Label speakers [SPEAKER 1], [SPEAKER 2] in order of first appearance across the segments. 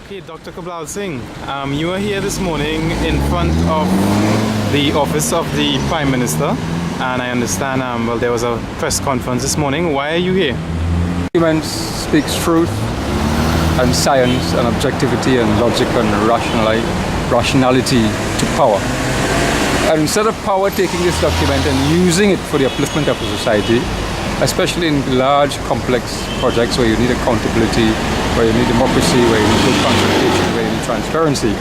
[SPEAKER 1] Okay, Dr. Kublalsingh, you are here this morning in front of the office of the Prime Minister, and I understand there was a press conference this morning. Why are you here?
[SPEAKER 2] Document speaks truth and science and objectivity and logic and rationality to power. And instead of power taking this document and using it for the upliftment of the society, especially in large, complex projects where you need accountability, where you need democracy, where you need good consultation, where you need transparency,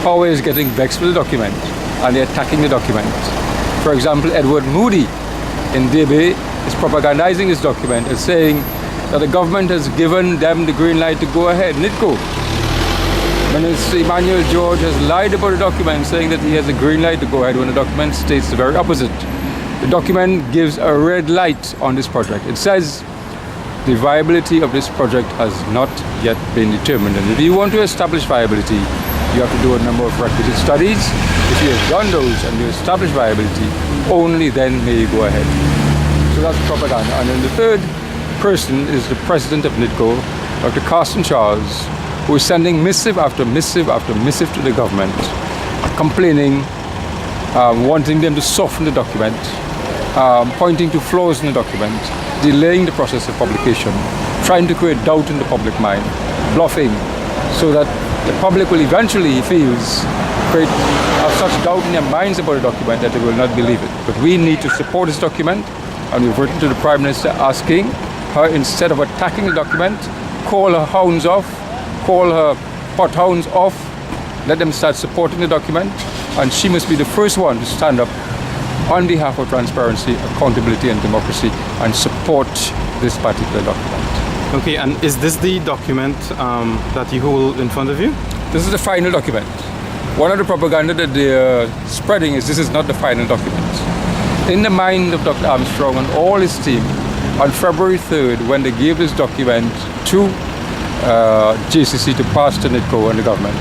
[SPEAKER 2] power is getting vexed with the document and they're attacking the document. For example, Edward Moody in Debe is propagandizing this document and saying that the government has given them the green light to go ahead, NIDCO. Minister Emmanuel George has lied about the document, saying that he has a green light to go ahead when the document states the very opposite. The document gives a red light on this project. It says the viability of this project has not yet been determined. And if you want to establish viability, you have to do a number of requisite studies. If you have done those and you establish viability, only then may you go ahead. So that's propaganda. And then the third person is the president of NIDCO, Dr. Carsten Charles, who is sending missive after missive after missive to the government, complaining, wanting them to soften the document, pointing to flaws in the document, delaying the process of publication, trying to create doubt in the public mind, bluffing, so that the public will eventually, he feels, have such doubt in their minds about the document that they will not believe it. But we need to support this document, and we've written to the Prime Minister asking her, instead of attacking the document, call her hounds off, call her pothounds off, let them start supporting the document, and she must be the first one to stand up on behalf of transparency, accountability and democracy and support this particular document.
[SPEAKER 1] Okay, and is this the document that you hold in front of you?
[SPEAKER 2] This is the final document. One of the propaganda that they're spreading is this is not the final document. In the mind of Dr. Armstrong and all his team, on February 3rd, when they gave this document to JCC to pass to NIDCO and the government,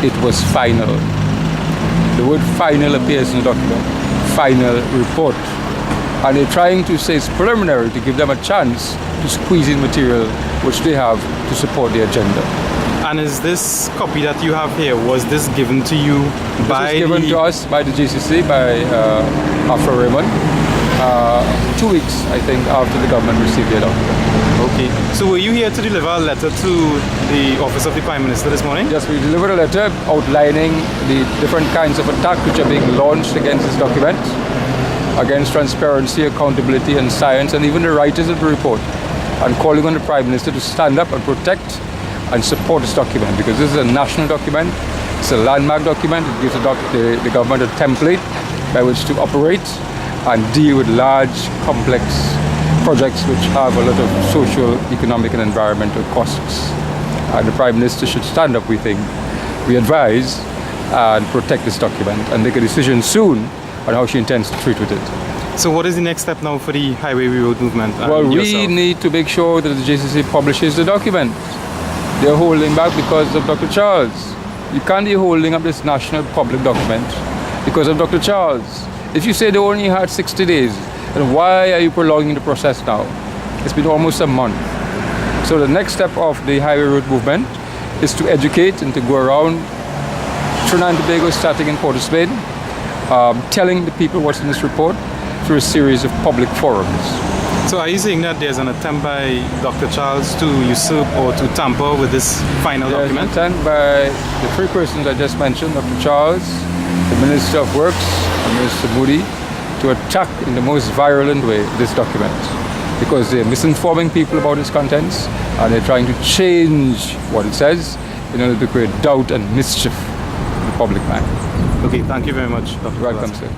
[SPEAKER 2] it was final. The word final appears in the document. Final report. And they're trying to say it's preliminary to give them a chance to squeeze in material which they have to support the agenda.
[SPEAKER 1] And is this copy that you have here, was this given to you by...
[SPEAKER 2] This was given to us by the GCC, by Afro Raymond, 2 weeks, I think, after the government received their document.
[SPEAKER 1] Okay. So were you here to deliver a letter to the office of the Prime Minister this morning?
[SPEAKER 2] Yes, we delivered a letter outlining the different kinds of attacks which are being launched against this document, against transparency, accountability and science, and even the writers of the report, and calling on the Prime Minister to stand up and protect and support this document, because this is a national document, it's a landmark document, it gives the government a template by which to operate and deal with large, complex projects which have a lot of social, economic and environmental costs. And the Prime Minister should stand up, we think, we advise, and protect this document and make a decision soon on how she intends to treat with it.
[SPEAKER 1] So what is the next step now for the Highway Road movement?
[SPEAKER 2] Well, we need to make sure that the JCC publishes the document. They're holding back because of Dr. Charles. You can't be holding up this national public document because of Dr. Charles. If you say they only had 60 days, then why are you prolonging the process now? It's been almost a month. So the next step of the Highway Road movement is to educate and to go around Trinidad and Tobago, starting in Port of Spain, telling the people what's in this report through a series of public forums.
[SPEAKER 1] So are you saying that there's an attempt by Dr. Charles to usurp or to tamper with this final document?
[SPEAKER 2] There's an attempt by the three persons I just mentioned, Dr. Charles, the Minister of Works, and Minister Moody, to attack in the most virulent way this document, because they're misinforming people about its contents and they're trying to change what it says in order to create doubt and mischief in the public mind.
[SPEAKER 1] Okay, thank you very much, Dr.
[SPEAKER 2] Welcome, sir.